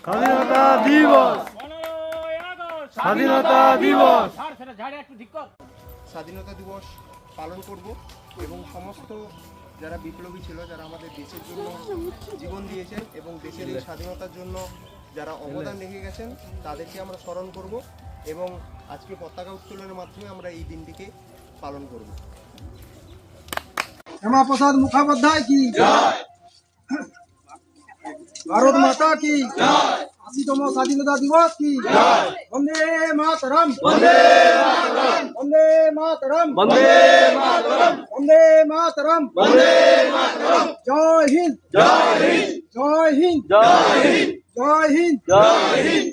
স্বাধীনতা দিবস, স্বাধীনতা দিবস। স্বাধীনতা দিবস পালন করব এবং সমস্ত যারা বিপ্লবী ছিল, যারা আমাদের দেশের জন্য জীবন দিয়েছেন এবং দেশের এই স্বাধীনতার জন্য যারা অবদান রেখে গেছেন তাদেরকে আমরা স্মরণ করব এবং আজকে পতাকা উত্তোলনের মাধ্যমে আমরা এই দিনটিকে পালন করব। শ্যামাপ্রসাদ মুখোপাধ্যায় কি জয়, ভারত মাতা কি জয়, ৮০তম স্বাধীনতা দিবস কি জয়, বন্দে মাতরম, বন্দে মাতরম, বন্দে মাতরম, বন্দে মাতরম, বন্দে মাতরম, বন্দে মাতরম। জয় হিন্দ, জয় হিন্দ, জয় হিন্দ, জয় হিন্দ, জয় হিন্দ, জয় হিন্দ।